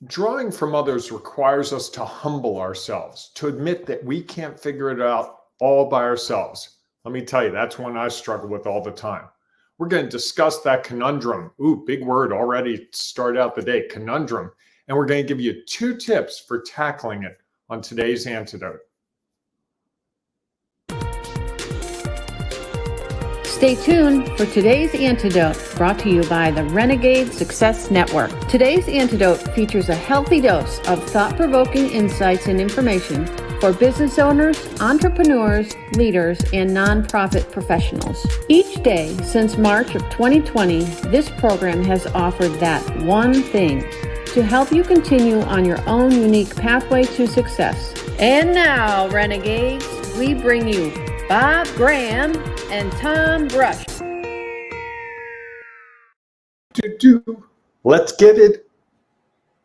Drawing from others requires us to humble ourselves, to admit that we can't figure it out all by ourselves. Let me tell you, that's one I struggle with all the time. We're going to discuss that conundrum. Ooh, big word already to start out the day, conundrum. And we're going to give you 2 tips for tackling it on today's Antidote. Stay tuned for today's Antidote, brought to you by the Renegade Success Network. Today's Antidote features a healthy dose of thought-provoking insights and information for business owners, entrepreneurs, leaders, and nonprofit professionals. Each day since March of 2020, this program has offered that one thing to help you continue on your own unique pathway to success. And now, Renegades, we bring you Bob Graham and Tom Brush. Let's get it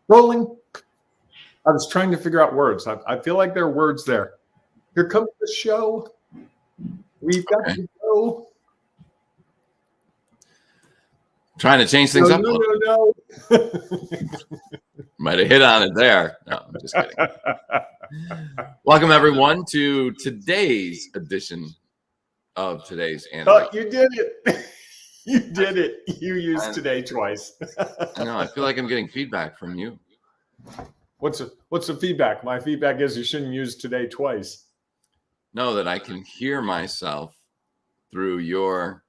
rolling. I was trying to figure out words. I feel like there are words there. Here comes the show. We've got to go. Trying to change things up. No. Might have hit on it there. No, I'm just kidding. Welcome, everyone, to today's edition of today's Antidote. Oh, you did it. You did it. You used today twice. I know. I feel like I'm getting feedback from you. What's the feedback? My feedback is you shouldn't use today twice. Know that I can hear myself through your...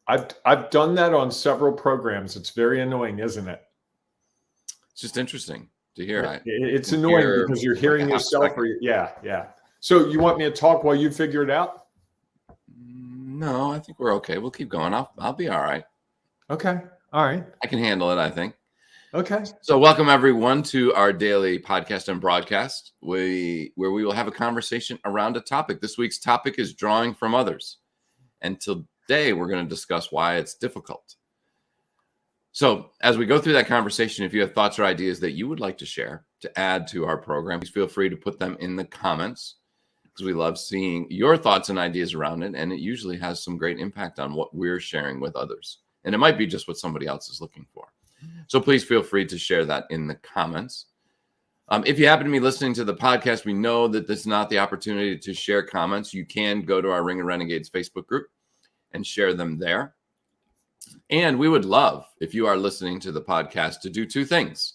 I've done that on several programs. It's very annoying, isn't it? It's just interesting to hear. It's annoying because you're hearing yourself. Yeah. So you want me to talk while you figure it out? No, I think we're okay. We'll keep going. I'll be all right. Okay. All right. I can handle it, I think. Okay. So welcome, everyone, to our daily podcast and broadcast, where we will have a conversation around a topic. This week's topic is drawing from others. And today we're going to discuss why it's difficult. So as we go through that conversation, if you have thoughts or ideas that you would like to share to add to our program, please feel free to put them in the comments, because we love seeing your thoughts and ideas around it. And it usually has some great impact on what we're sharing with others. And it might be just what somebody else is looking for. So please feel free to share that in the comments. If you happen to be listening to the podcast, we know that this is not the opportunity to share comments. You can go to our Ring of Renegades Facebook group and share them there. And we would love, if you are listening to the podcast, to do 2 things.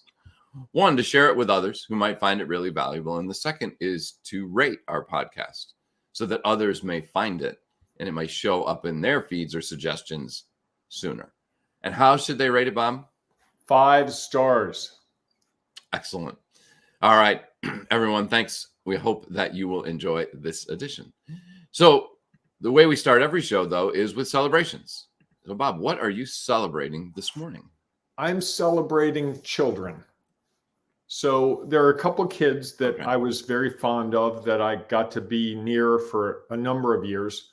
One, to share it with others who might find it really valuable. And the second is to rate our podcast so that others may find it and it might show up in their feeds or suggestions sooner. And how should they rate it, Bob? 5 stars. Excellent. All right, everyone, thanks. We hope that you will enjoy this edition. So the way we start every show, though, is with celebrations. So, Bob, what are you celebrating this morning? I'm celebrating children. So there are a couple of kids that I was very fond of that I got to be near for a number of years.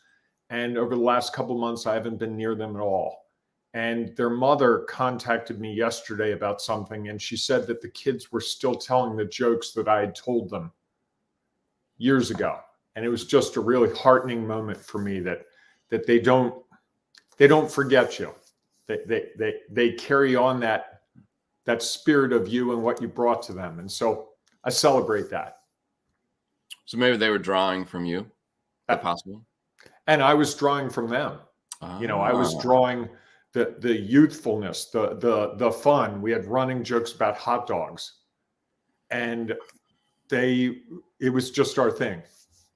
And over the last couple of months, I haven't been near them at all. And their mother contacted me yesterday about something. And she said that the kids were still telling the jokes that I had told them years ago. And it was just a really heartening moment for me that they don't forget you. They carry on that spirit of you and what you brought to them. And so I celebrate that. So maybe they were drawing from you. Is that possible? And I was drawing from them. I was drawing the youthfulness, the fun. We had running jokes about hot dogs. And it was just our thing.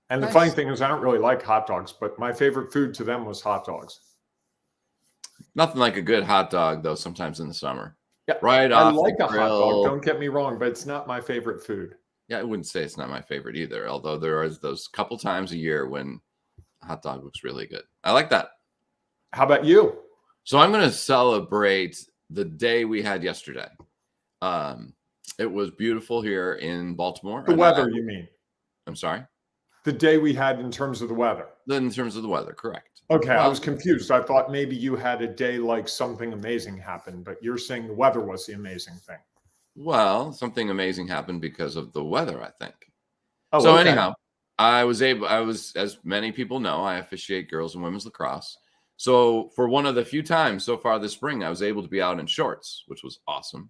And the funny thing is, I don't really like hot dogs, but my favorite food to them was hot dogs. Nothing like a good hot dog, though, sometimes in the summer. Yeah, right off I like the a grill. hot dog, don't get me wrong, but it's not my favorite food. Yeah, I wouldn't say it's not my favorite either, although there are those couple times a year when a hot dog looks really good. I like that. How about you? So I'm going to celebrate the day we had yesterday. It was beautiful here in Baltimore. The weather, you mean? I'm sorry? The day we had in terms of the weather. In terms of the weather, correct. Okay, I was confused. I thought maybe you had a day like something amazing happened, but you're saying the weather was the amazing thing. Well, something amazing happened because of the weather, I think. Oh, so okay. Anyhow, I was, as many people know, I officiate girls and women's lacrosse. So for one of the few times so far this spring, I was able to be out in shorts, which was awesome.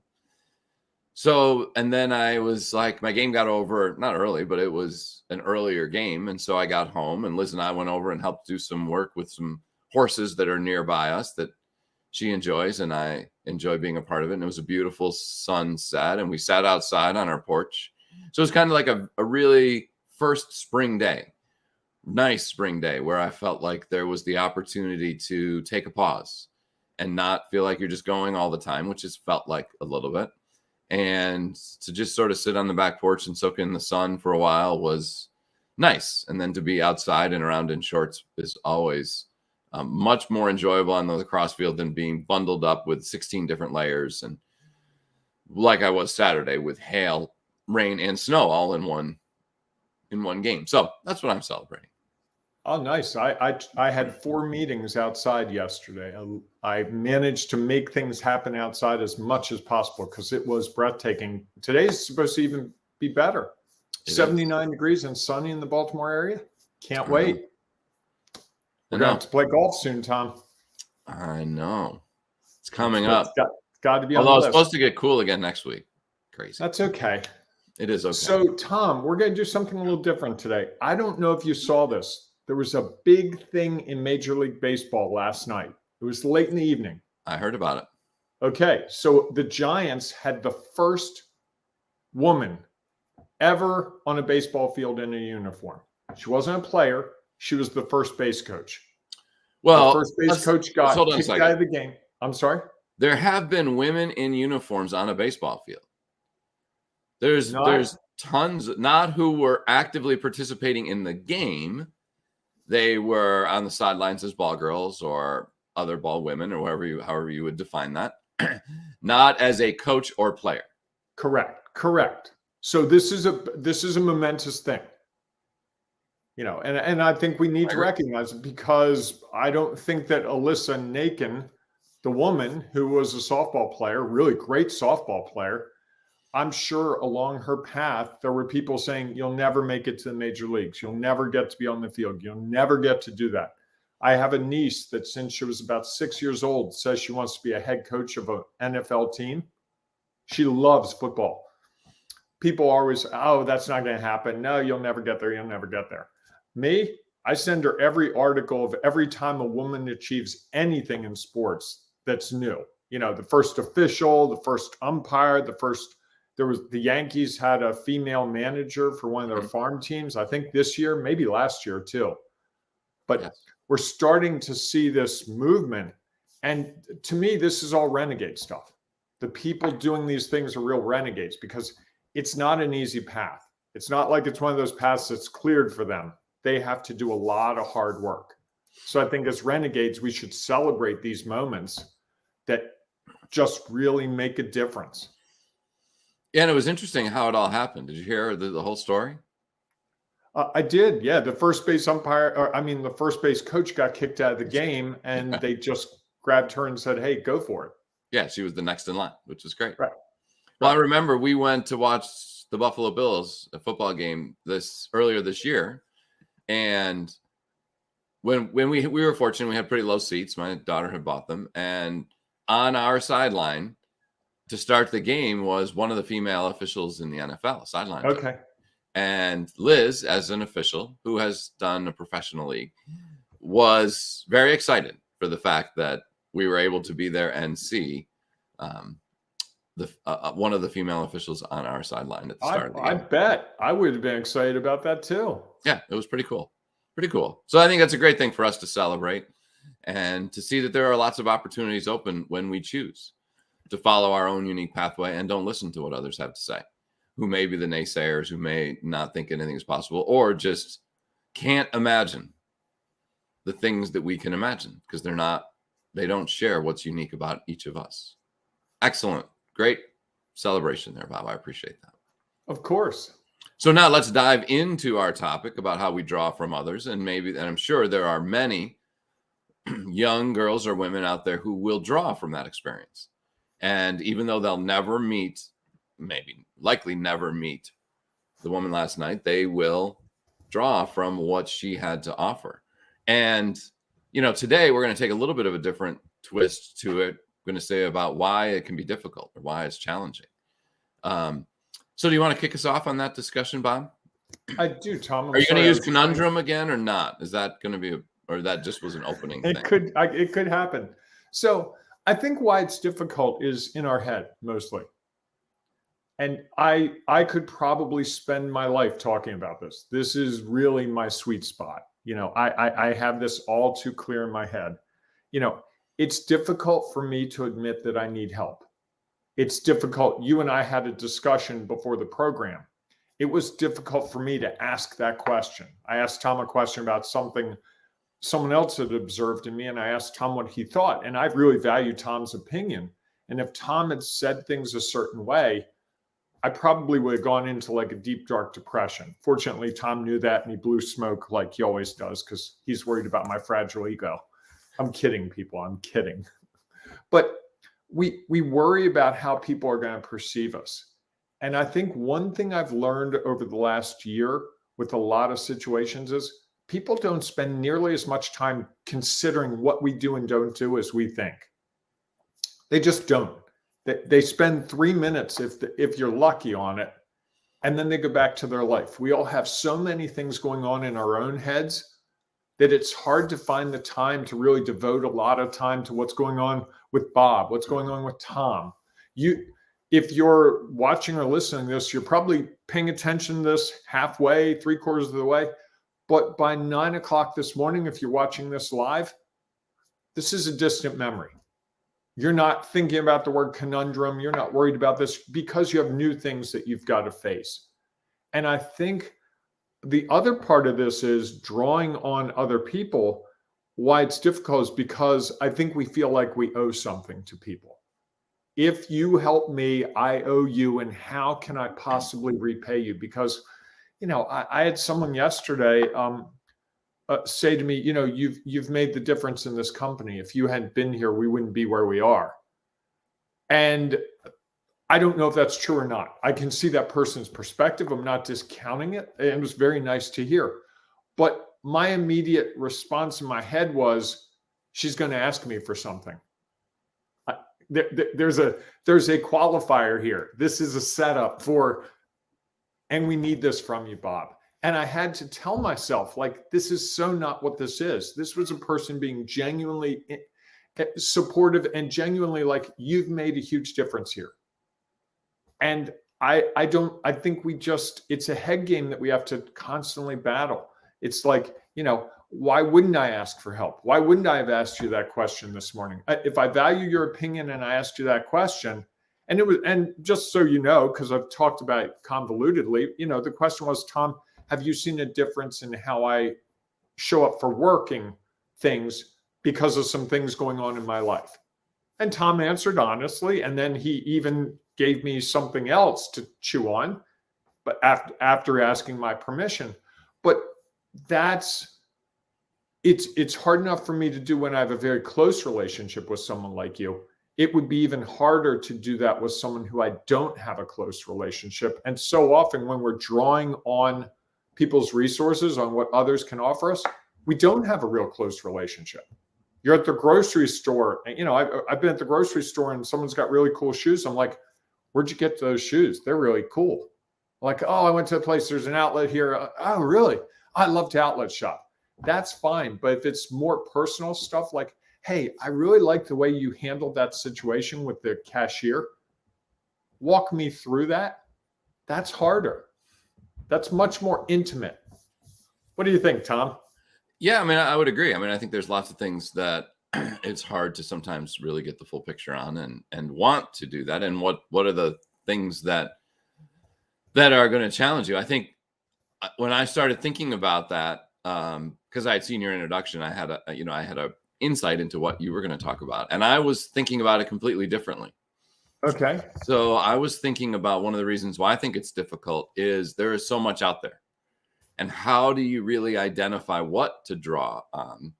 So, and then I was like, my game got over, not early, but it was an earlier game. And so I got home and Liz and I went over and helped do some work with some horses that are nearby us that she enjoys. And I enjoy being a part of it. And it was a beautiful sunset. And we sat outside on our porch. So it was kind of like a really first spring day, nice spring day where I felt like there was the opportunity to take a pause and not feel like you're just going all the time, which has felt like a little bit. And to just sort of sit on the back porch and soak in the sun for a while was nice. And then to be outside and around in shorts is always much more enjoyable on the lacrosse field than being bundled up with 16 different layers. And like I was Saturday with hail, rain, and snow all in one game. So that's what I'm celebrating. Oh, nice. I had 4 meetings outside yesterday. I managed to make things happen outside as much as possible because it was breathtaking. Today's supposed to even be better. 79 degrees and sunny in the Baltimore area. Can't wait. We're going to have to play golf soon, Tom. I know. It's coming up. It's got to be on Although the it's list. supposed to get cool again next week. Crazy. That's okay. It is okay. So, Tom, we're going to do something a little different today. I don't know if you saw this. There was a big thing in Major League Baseball last night. It was late in the evening. I heard about it. Okay, so the Giants had the first woman ever on a baseball field in a uniform. She wasn't a player. She was the first base coach. Well, the first base coach got kicked out of the game. I'm sorry? There have been women in uniforms on a baseball field. There's tons, not who were actively participating in the game. They were on the sidelines as ball girls or other ball women or however you would define that. Not as a coach or player. Correct. So this is a momentous thing. You know, and I think we need to recognize it because I don't think that Alyssa Nakin, the woman who was a softball player, really great softball player, I'm sure along her path, there were people saying, you'll never make it to the major leagues. You'll never get to be on the field. You'll never get to do that. I have a niece that since she was about 6 years old says she wants to be a head coach of an NFL team. She loves football. People always, oh, that's not going to happen. No, you'll never get there. You'll never get there. Me, I send her every article of every time a woman achieves anything in sports that's new. You know, the first official, the first umpire, the Yankees had a female manager for one of their farm teams. I think this year, maybe last year too. But we're starting to see this movement. And to me, this is all renegade stuff. The people doing these things are real renegades because it's not an easy path. It's not like it's one of those paths that's cleared for them. They have to do a lot of hard work. So I think as renegades, we should celebrate these moments that just really make a difference. Yeah, and it was interesting how it all happened. Did you hear the whole story? I did. Yeah. The first base coach got kicked out of the game and they just grabbed her and said, hey, go for it. Yeah. She was the next in line, which is great. Right. Well, I remember we went to watch the Buffalo Bills, a football game earlier this year. And when we were fortunate, we had pretty low seats. My daughter had bought them. And on our sideline, to start the game was one of the female officials in the NFL sideline. Okay. And Liz, as an official who has done a professional league, was very excited for the fact that we were able to be there and see one of the female officials on our sideline at the start of the game. I bet I would have been excited about that too. Yeah, it was pretty cool. Pretty cool. So I think that's a great thing for us to celebrate and to see that there are lots of opportunities open when we choose to follow our own unique pathway and don't listen to what others have to say, who may be the naysayers, who may not think anything is possible, or just can't imagine the things that we can imagine because they don't share what's unique about each of us. Excellent. Great celebration there, Bob. I appreciate that. Of course. So now let's dive into our topic about how we draw from others. And I'm sure there are many young girls or women out there who will draw from that experience. And even though they'll never meet, likely never meet the woman last night, they will draw from what she had to offer. And, today we're going to take a little bit of a different twist to it. I'm going to say about why it can be difficult or why it's challenging. So do you want to kick us off on that discussion, Bob? I do, Tom. Are you going to use conundrum again or not? Is that going to be or that just was an opening thing? It could happen. So I think why it's difficult is in our head mostly. And I could probably spend my life talking about this. This is really my sweet spot. I have this all too clear in my head. It's difficult for me to admit that I need help. It's difficult. You and I had a discussion before the program. It was difficult for me to ask that question. I asked Tom a question about something someone else had observed in me, and I asked Tom what he thought. And I really value Tom's opinion. And if Tom had said things a certain way, I probably would have gone into like a deep, dark depression. Fortunately, Tom knew that, and he blew smoke like he always does because he's worried about my fragile ego. I'm kidding, people. I'm kidding. But we worry about how people are going to perceive us. And I think one thing I've learned over the last year with a lot of situations is people don't spend nearly as much time considering what we do and don't do as we think. They just don't. They spend 3 minutes if you're lucky on it, and then they go back to their life. We all have so many things going on in our own heads that it's hard to find the time to really devote a lot of time to what's going on with Bob, what's going on with Tom. If you're watching or listening to this, you're probably paying attention to this halfway, 3/4 of the way. But by 9 o'clock this morning, if you're watching this live, this is a distant memory. You're not thinking about the word conundrum. You're not worried about this because you have new things that you've got to face. And I think the other part of this is drawing on other people. Why it's difficult is because I think we feel like we owe something to people. If you help me, I owe you. And how can I possibly repay you? Because, I had someone yesterday say to me, you've made the difference in this company. If you hadn't been here, we wouldn't be where we are. And I don't know if that's true or not. I can see that person's perspective. I'm not discounting it. It was very nice to hear. But my immediate response in my head was, she's going to ask me for something. There's a qualifier here. This is a setup for, and we need this from you, Bob. And I had to tell myself, like, this is so not what this is. This was a person being genuinely supportive and genuinely like, you've made a huge difference here. And I think it's a head game that we have to constantly battle. It's like, why wouldn't I ask for help? Why wouldn't I have asked you that question this morning? If I value your opinion and I asked you that question, and just so you know, because I've talked about it convolutedly, the question was, Tom, have you seen a difference in how I show up for working things because of some things going on in my life? And Tom answered honestly, and then he even gave me something else to chew on, but after asking my permission. But it's hard enough for me to do when I have a very close relationship with someone like you. It would be even harder to do that with someone who I don't have a close relationship. And so often when we're drawing on people's resources, on what others can offer us, we don't have a real close relationship. You're at the grocery store, and I've been at the grocery store and someone's got really cool shoes. I'm like, where'd you get those shoes? They're really cool. Like, oh, I went to a place, there's an outlet here. Oh, really? I love to outlet shop. That's fine. But if it's more personal stuff like, hey, I really like the way you handled that situation with the cashier. Walk me through that. That's harder. That's much more intimate. What do you think, Tom? Yeah, I would agree. I think there's lots of things that it's hard to sometimes really get the full picture on and want to do that. And what are the things that are going to challenge you? I think when I started thinking about that, because I had seen your introduction, I had a insight into what you were going to talk about, and I was thinking about it completely differently. Okay. So I was thinking about one of the reasons why I think it's difficult is there is so much out there. And how do you really identify what to draw on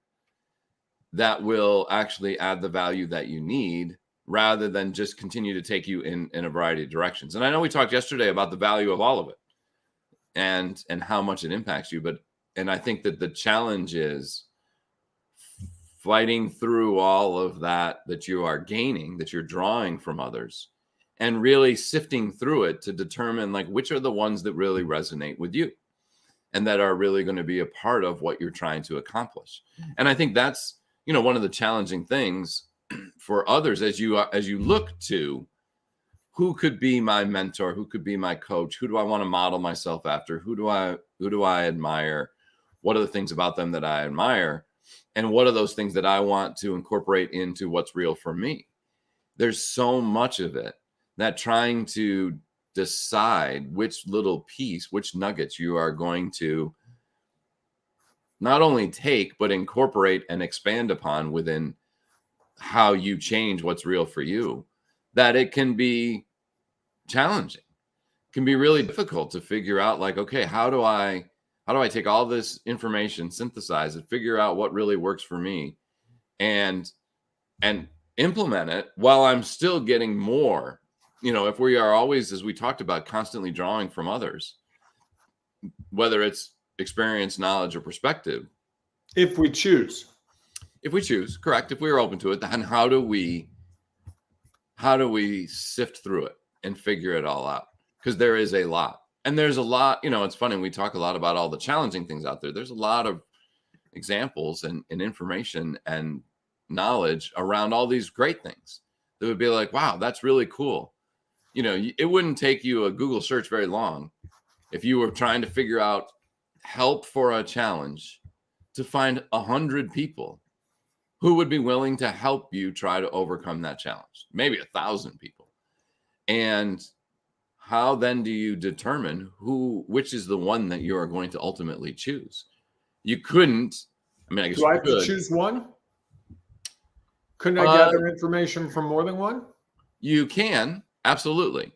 that will actually add the value that you need rather than just continue to take you in a variety of directions? And I know we talked yesterday about the value of all of it and how much it impacts you. And I think that the challenge is fighting through all of that you are gaining, that you're drawing from others, and really sifting through it to determine like which are the ones that really resonate with you and that are really going to be a part of what you're trying to accomplish. And I think that's, one of the challenging things for others as you look to who could be my mentor, who could be my coach, who do I want to model myself after, who do I admire, what are the things about them that I admire, and what are those things that I want to incorporate into what's real for me. There's so much of it that trying to decide which little piece, which nuggets you are going to not only take, but incorporate and expand upon within how you change what's real for you, that it can be challenging. It can be really difficult to figure out like, okay, how do I take all this information, synthesize it, figure out what really works for me and implement it while I'm still getting more. If we are always, as we talked about, constantly drawing from others, whether it's experience, knowledge, or perspective. If we choose, correct. If we are open to it, then how do we sift through it and figure it all out? Because there is a lot. And there's a lot, it's funny, we talk a lot about all the challenging things out there. There's a lot of examples and information and knowledge around all these great things that would be like, wow, that's really cool. It wouldn't take you a Google search very long if you were trying to figure out help for a challenge to find 100 people who would be willing to help you try to overcome that challenge, maybe 1,000 people. And how then do you determine which is the one that you are going to ultimately choose? You couldn't. I guess do I have to choose one? Couldn't I gather information from more than one? You can, absolutely.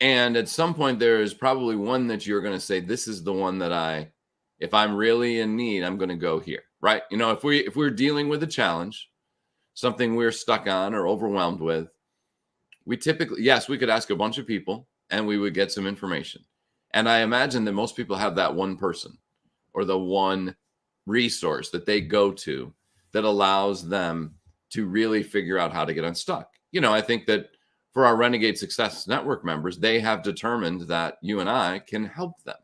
And at some point, there is probably one that you're going to say, this is the one that if I'm really in need, I'm going to go here, right? If we're dealing with a challenge, something we're stuck on or overwhelmed with, we typically, yes, we could ask a bunch of people and we would get some information. And I imagine that most people have that one person or the one resource that they go to that allows them to really figure out how to get unstuck. I think that for our Renegade Success Network members, they have determined that you and I can help them.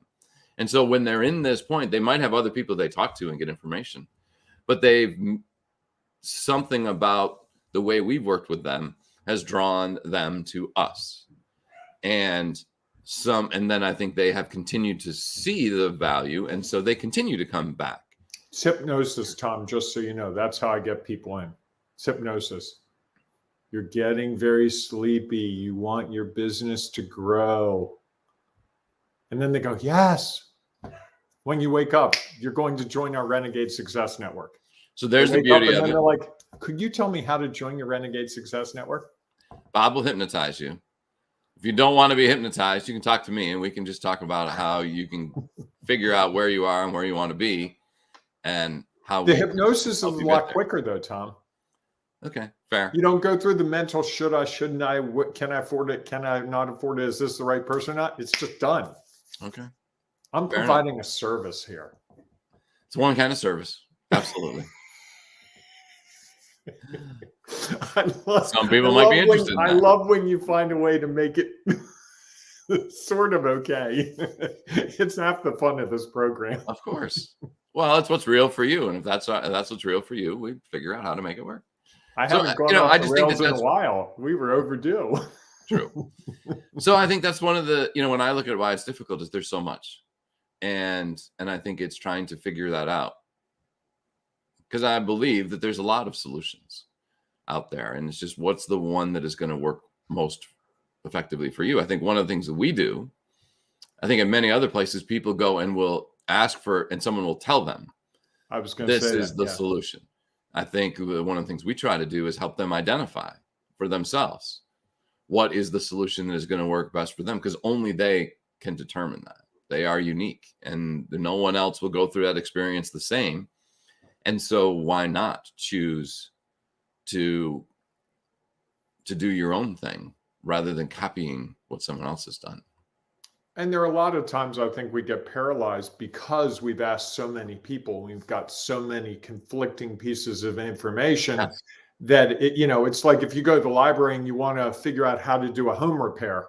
And so when they're in this point, they might have other people they talk to and get information, but something about the way we've worked with them has drawn them to us. And then I think they have continued to see the value. And so they continue to come back. It's hypnosis, Tom, just so you know. That's how I get people in. It's hypnosis. You're getting very sleepy. You want your business to grow. And then they go, yes. When you wake up, you're going to join our Renegade Success Network. So there's the beauty of it. They're like, could you tell me how to join your Renegade Success Network? Bob will hypnotize you. If you don't want to be hypnotized, you can talk to me and we can just talk about how you can figure out where you are and where you want to be and how the hypnosis is a lot quicker though, Tom. Okay, fair. You don't go through the mental should I, shouldn't I, what, can I afford it? Can I not afford it? Is this the right person or not? It's just done. Okay. I'm fair providing enough. A service here. It's one kind of service. Absolutely. Some people might be interested in that. I love when you find a way to make it sort of okay. It's half the fun of this program. Of course. Well, that's what's real for you. And if that's what's real for you, we figure out how to make it work. I haven't gone off the rails in a while. We were overdue. True. So I think that's one of the, when I look at why it's difficult is there's so much. And I think it's trying to figure that out. Because I believe that there's a lot of solutions out there. And it's just what's the one that is going to work most effectively for you. I think one of the things that we do, I think in many other places, people go and will ask for, and someone will tell them, I was going to say this is the solution. I think one of the things we try to do is help them identify for themselves what is the solution that is going to work best for them, because only they can determine that. They are unique and no one else will go through that experience the same. And so why not choose to do your own thing rather than copying what someone else has done? And there are a lot of times I think we get paralyzed because we've asked so many people, we've got so many conflicting pieces of information that it's like if you go to the library and you want to figure out how to do a home repair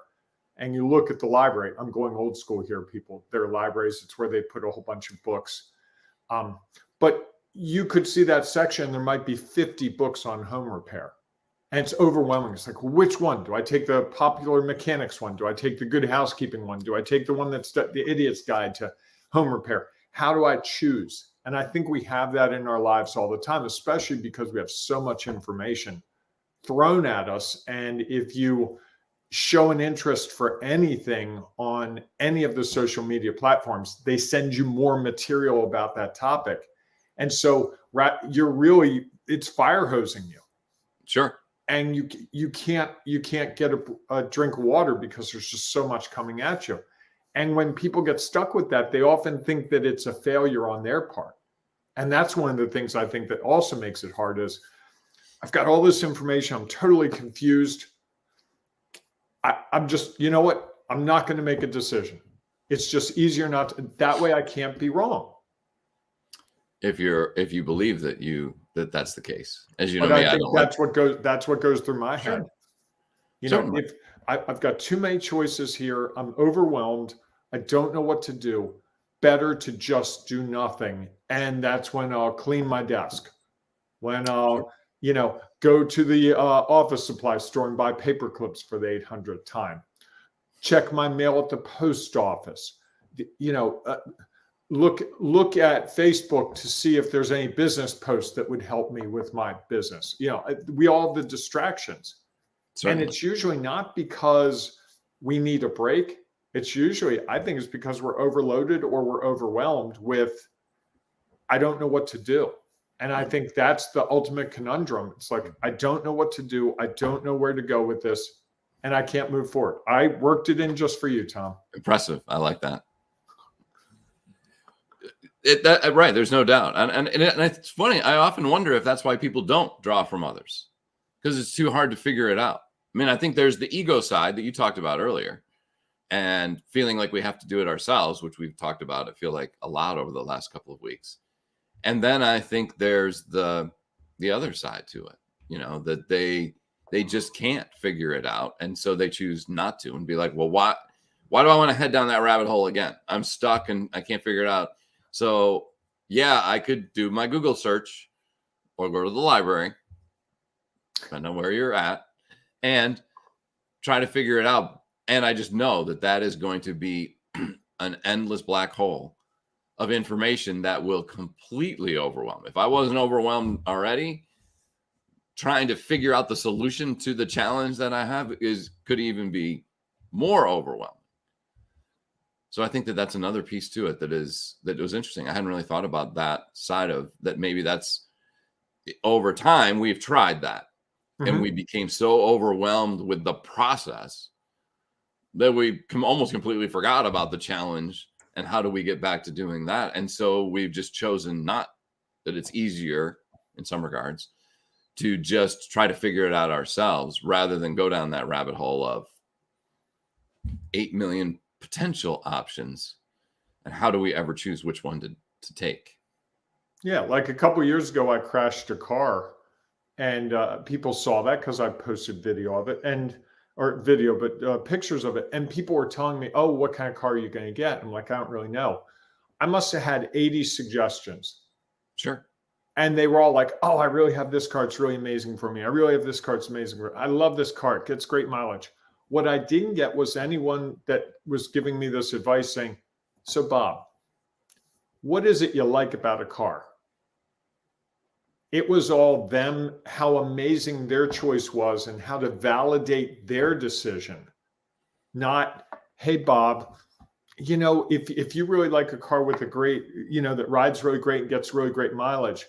and you look at the library. I'm going old school here, people. They're libraries. It's where they put a whole bunch of books. But you could see that section. There might be 50 books on home repair. And it's overwhelming. It's like, which one? Do I take the Popular Mechanics one? Do I take the Good Housekeeping one? Do I take the one that's the Idiot's Guide to Home Repair? How do I choose? And I think we have that in our lives all the time, especially because we have so much information thrown at us. And if you show an interest for anything on any of the social media platforms, they send you more material about that topic. And so it's fire hosing you. Sure. And you can't get a drink of water because there's just so much coming at you. And when people get stuck with that, they often think that it's a failure on their part. And that's one of the things I think that also makes it hard is I've got all this information. I'm totally confused. I'm just, you know what? I'm not going to make a decision. It's just easier not to, that way I can't be wrong. If you believe that's the case, as you know, but I think that's what goes through my head. Certainly. If I've got too many choices here, I'm overwhelmed. I don't know what to do. Better to just do nothing. And that's when I'll clean my desk, when I'll, go to the office supply store and buy paper clips for the 800th time, check my mail at the post office, look at Facebook to see if there's any business posts that would help me with my business. We all have the distractions. Certainly. And it's usually not because we need a break. It's usually, I think it's because we're overloaded or we're overwhelmed with, I don't know what to do. And I think that's the ultimate conundrum. It's like, I don't know what to do. I don't know where to go with this. And I can't move forward. I worked it in just for you, Tom. Impressive. I like that. Right. There's no doubt. And it's funny. I often wonder if that's why people don't draw from others, because it's too hard to figure it out. I mean, I think there's the ego side that you talked about earlier and feeling like we have to do it ourselves, which we've talked about, I feel like, a lot over the last couple of weeks. And then I think there's the other side to it, that they just can't figure it out. And so they choose not to and be like, well, why do I want to head down that rabbit hole again? I'm stuck and I can't figure it out. So yeah, I could do my Google search or go to the library, depending on where you're at, and try to figure it out. And I just know that is going to be an endless black hole of information that will completely overwhelm. If I wasn't overwhelmed already, trying to figure out the solution to the challenge that I have could even be more overwhelming. So I think that's another piece to it that was interesting. I hadn't really thought about that side of that. Maybe that's over time we've tried that. And we became so overwhelmed with the process that we almost completely forgot about the challenge and how do we get back to doing that. And so we've just chosen not that it's easier in some regards to just try to figure it out ourselves rather than go down that rabbit hole of 8 million potential options. And how do we ever choose which one to take? Yeah. Like a couple of years ago, I crashed a car. And people saw that because I posted video of it but pictures of it. And people were telling me, oh, what kind of car are you going to get? I'm like, I don't really know. I must have had 80 suggestions. Sure. And they were all like, oh, I really have this car. It's really amazing for me. I really have this car. It's amazing. I love this car. It gets great mileage. What I didn't get was anyone that was giving me this advice saying, so Bob, what is it you like about a car? It was all them, how amazing their choice was and how to validate their decision. Not, hey, Bob, if you really like a car with a great, that rides really great and gets really great mileage,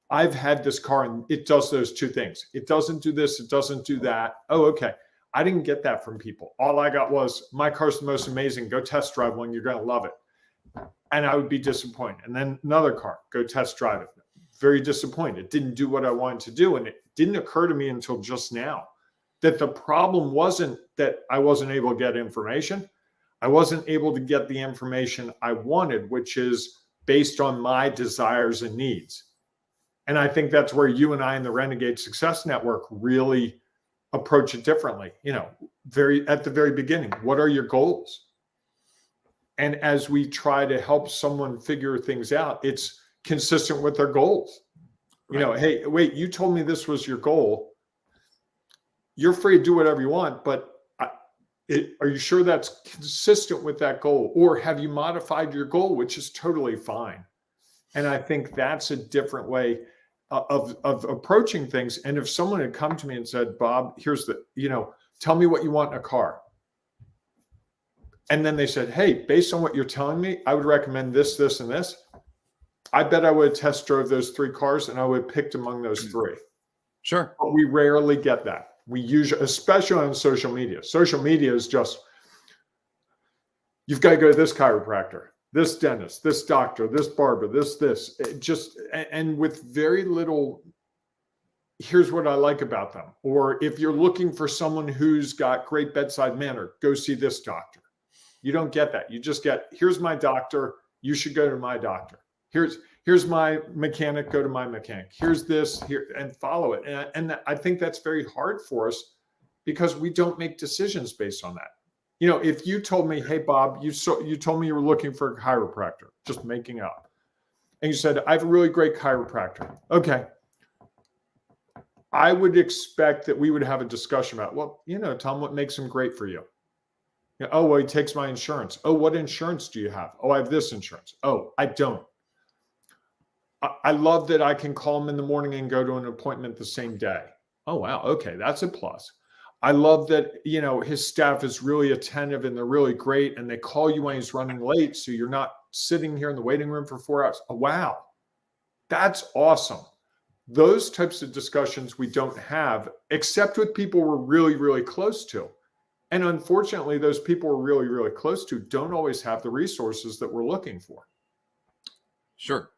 I've had this car and it does those two things. It doesn't do this. It doesn't do that. Oh, okay. I didn't get that from people. All I got was my car's the most amazing. Go test drive one. You're going to love it. And I would be disappointed. And then another car, go test drive it. Very disappointed. It didn't do what I wanted to do. And it didn't occur to me until just now that the problem wasn't that I wasn't able to get information. I wasn't able to get the information I wanted, which is based on my desires and needs. And I think that's where you and I in the Renegade Success Network really approach it differently. At the very beginning, what are your goals? And as we try to help someone figure things out, it's consistent with their goals. Right. Hey, wait, you told me this was your goal. You're free to do whatever you want, but are you sure that's consistent with that goal? Or have you modified your goal, which is totally fine? And I think that's a different way of approaching things. And if someone had come to me and said, Bob, tell me what you want in a car. And then they said, hey, based on what you're telling me, I would recommend this, this, and this. I bet I would have test drove those 3 cars and I would have picked among those 3. Sure. But we rarely get that. We usually, especially on social media. Social media is just, you've got to go to this chiropractor, this dentist, this doctor, this barber, this. And with very little, here's what I like about them. Or if you're looking for someone who's got great bedside manner, go see this doctor. You don't get that. You just get, here's my doctor. You should go to my doctor. Here's my mechanic, go to my mechanic. Here's this here, and follow it. And I think that's very hard for us because we don't make decisions based on that. If you told me, hey, Bob, you told me you were looking for a chiropractor, just making up. And you said, I have a really great chiropractor. Okay. I would expect that we would have a discussion about, well, Tom, what makes him great for you? Oh, well, he takes my insurance. Oh, what insurance do you have? Oh, I have this insurance. Oh, I don't. I love that I can call him in the morning and go to an appointment the same day. Oh, wow. Okay. That's a plus. I love that, his staff is really attentive and they're really great. And they call you when he's running late. So you're not sitting here in the waiting room for 4 hours. Oh, wow. That's awesome. Those types of discussions we don't have, except with people we're really, really close to. And unfortunately, those people we're really, really close to don't always have the resources that we're looking for. Sure.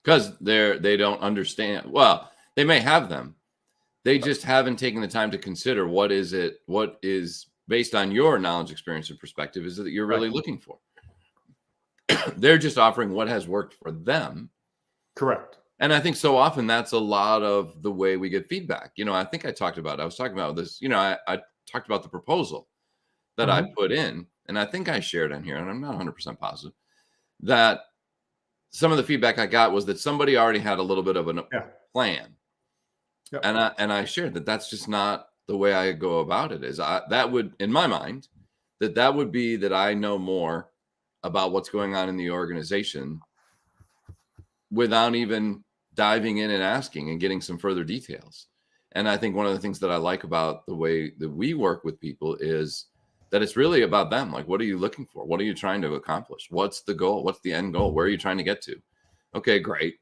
Because they don't understand. Well, they may have them. They just haven't taken the time to consider what is based on your knowledge, experience, and perspective is it that you're really looking for. They're just offering what has worked for them. Correct. And I think so often that's a lot of the way we get feedback. I think I was talking about this, I talked about the proposal that I put in, and I think I shared on here, and I'm not 100% positive, that some of the feedback I got was that somebody already had a little bit of a plan. Yep. And I shared that that's just not the way I go about it. That would, in my mind, that would be that I know more about what's going on in the organization without even diving in and asking and getting some further details. And I think one of the things that I like about the way that we work with people is that it's really about them. Like, what are you looking for? What are you trying to accomplish? What's the goal? What's the end goal? Where are you trying to get to? Okay, great.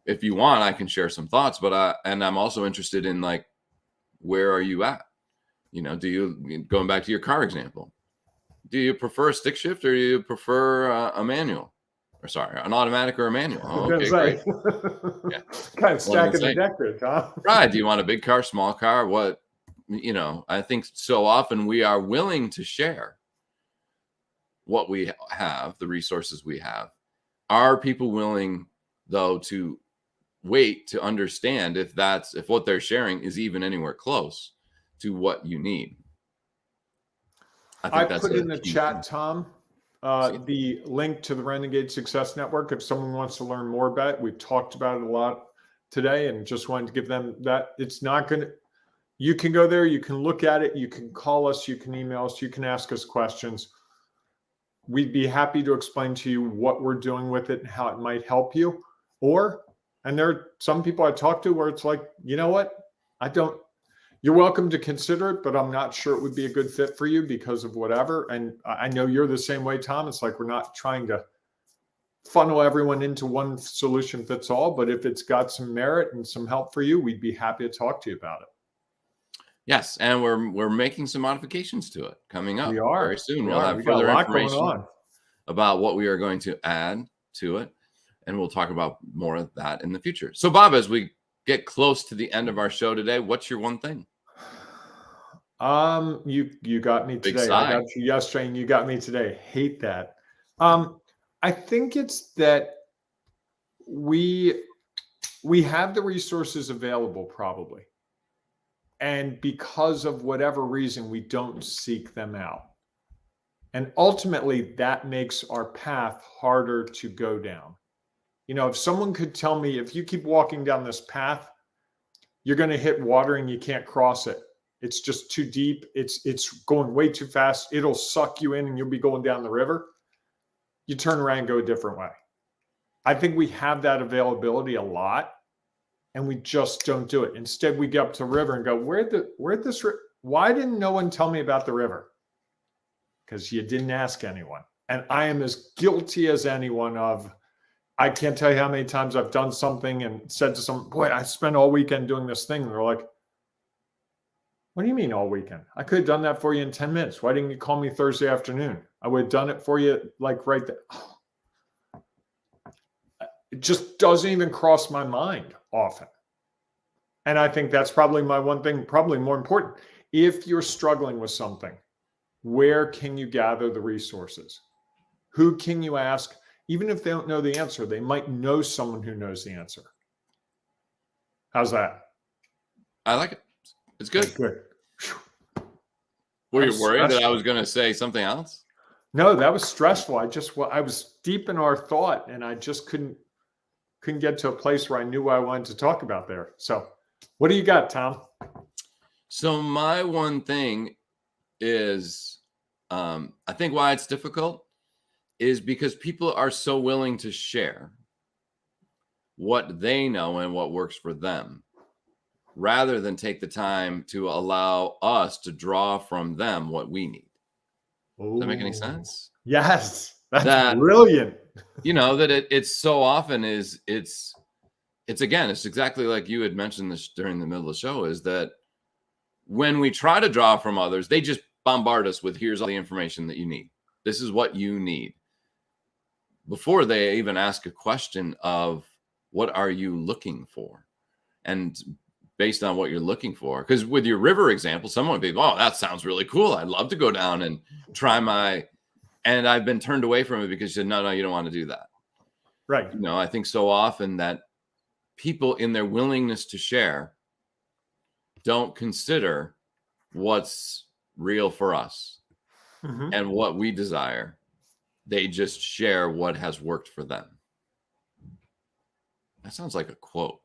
If you want, I can share some thoughts, but I'm also interested in, like, where are you at? Do you, going back to your car example, do you prefer a stick shift or do you prefer a manual? Or sorry, an automatic or a manual? Oh, okay, great. Yeah. Kind of stacking the deck there, Tom. Right. Do you want a big car, small car? What? I think so often we are willing to share what we have, the resources we have. Are people willing, though, to wait to understand if what they're sharing is even anywhere close to what you need? I put in the chat, Tom, the link to the Renegade Success Network. If someone wants to learn more about it, we've talked about it a lot today and just wanted to give them that. It's not going to, you can go there, you can look at it, you can call us, you can email us, you can ask us questions. We'd be happy to explain to you what we're doing with it and how it might help you. And there are some people I talk to where it's like, you know what? You're welcome to consider it, but I'm not sure it would be a good fit for you because of whatever. And I know you're the same way, Tom. It's like, we're not trying to funnel everyone into one solution fits all, but if it's got some merit and some help for you, we'd be happy to talk to you about it. Yes, and we're making some modifications to it coming up. We are very soon. We'll have further information about what we are going to add to it, and we'll talk about more of that in the future. So, Bob, as we get close to the end of our show today, what's your one thing? You got me today. I got you yesterday, and you got me today. Hate that. I think it's that we we have the resources available probably. And because of whatever reason, we don't seek them out. And ultimately, that makes our path harder to go down. You know, if someone could tell me, if you keep walking down this path, you're going to hit water and you can't cross it. It's just too deep. It's going way too fast. It'll suck you in and you'll be going down the river. You turn around and go a different way. I think we have that availability a lot, and we just don't do it. Instead, we get up to the river and go, why didn't no one tell me about the river? Because you didn't ask anyone. And I am as guilty as anyone of, I can't tell you how many times I've done something and said to someone, boy, I spent all weekend doing this thing. And they're like, what do you mean all weekend? I could have done that for you in 10 minutes. Why didn't you call me Thursday afternoon? I would have done it for you like right there. It just doesn't even cross my mind often. And I think that's probably my one thing, probably more important. If you're struggling with something, where can you gather the resources? Who can you ask? Even if they don't know the answer, they might know someone who knows the answer. How's that? I like it. It's good. That's good. Were you worried that I was going to say something else? No, that was stressful. I was deep in our thought, and I just couldn't get to a place where I knew what I wanted to talk about there. So what do you got, Tom? So my one thing is, I think why it's difficult is because people are so willing to share what they know and what works for them, rather than take the time to allow us to draw from them what we need. Does that make any sense? Yes, that's brilliant. You know, that it's so often it's again, it's exactly like you had mentioned this during the middle of the show, is that when we try to draw from others, they just bombard us with, here's all the information that you need. This is what you need. Before they even ask a question of, what are you looking for? And based on what you're looking for, because with your river example, someone would be, oh, that sounds really cool. I'd love to go down and try and I've been turned away from it because you said, no, you don't want to do that. Right. You know, I think so often that people in their willingness to share don't consider what's real for us and what we desire. They just share what has worked for them. That sounds like a quote.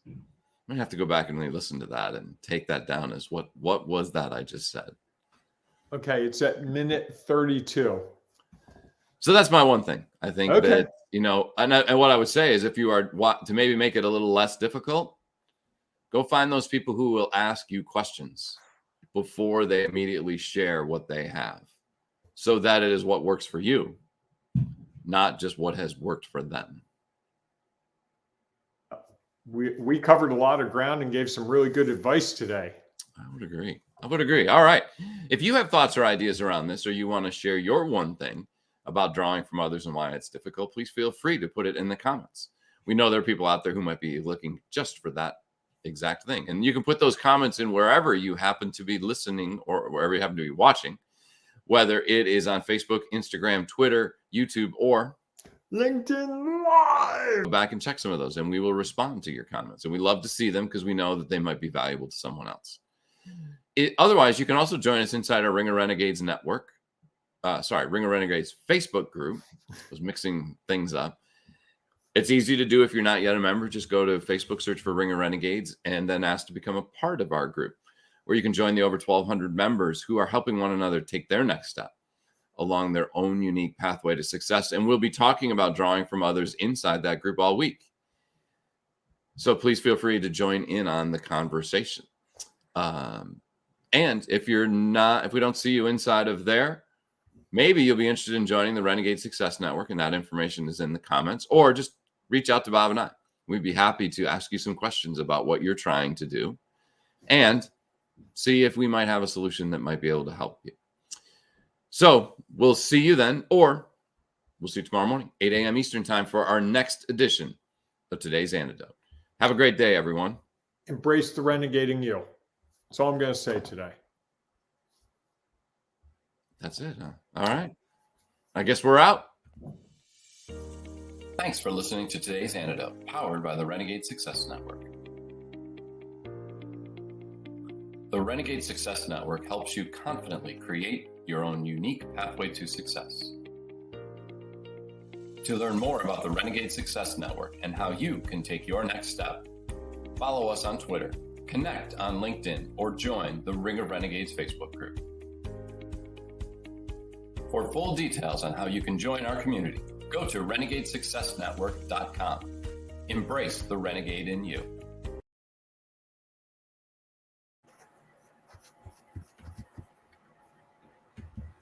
I'm gonna have to go back and listen to that and take that down as what was that I just said. Okay, it's at minute 32. So that's my one thing. I think that, you know, and what I would say is, if you are to maybe make it a little less difficult, go find those people who will ask you questions before they immediately share what they have, so that it is what works for you, not just what has worked for them. We covered a lot of ground and gave some really good advice today. I would agree. All right. If you have thoughts or ideas around this, or you want to share your one thing about drawing from others and why it's difficult, please feel free to put it in the comments. We know there are people out there who might be looking just for that exact thing. And you can put those comments in wherever you happen to be listening, or wherever you happen to be watching, whether it is on Facebook, Instagram, Twitter, YouTube, or LinkedIn Live. Go back and check some of those, and we will respond to your comments. And we love to see them because we know that they might be valuable to someone else. Otherwise, you can also join us inside our Ring of Renegades network. Ring of Renegades Facebook group. I was mixing things up. It's easy to do if you're not yet a member. Just go to Facebook, search for Ring of Renegades, and then ask to become a part of our group, where you can join the over 1,200 members who are helping one another take their next step along their own unique pathway to success. And we'll be talking about drawing from others inside that group all week. So please feel free to join in on the conversation. And if we don't see you inside of there, maybe you'll be interested in joining the Renegade Success Network, and that information is in the comments, or just reach out to Bob and I. We'd be happy to ask you some questions about what you're trying to do and see if we might have a solution that might be able to help you. So we'll see you then, or we'll see you tomorrow morning, 8 a.m. Eastern time, for our next edition of today's Antidote. Have a great day, everyone. Embrace the renegading you. That's all I'm going to say today. That's it, huh? All right. I guess we're out. Thanks for listening to today's Antidote, powered by the Renegade Success Network. The Renegade Success Network helps you confidently create your own unique pathway to success. To learn more about the Renegade Success Network and how you can take your next step, follow us on Twitter, connect on LinkedIn, or join the Ring of Renegades Facebook group. For full details on how you can join our community, go to renegadesuccessnetwork.com. Embrace the renegade in you.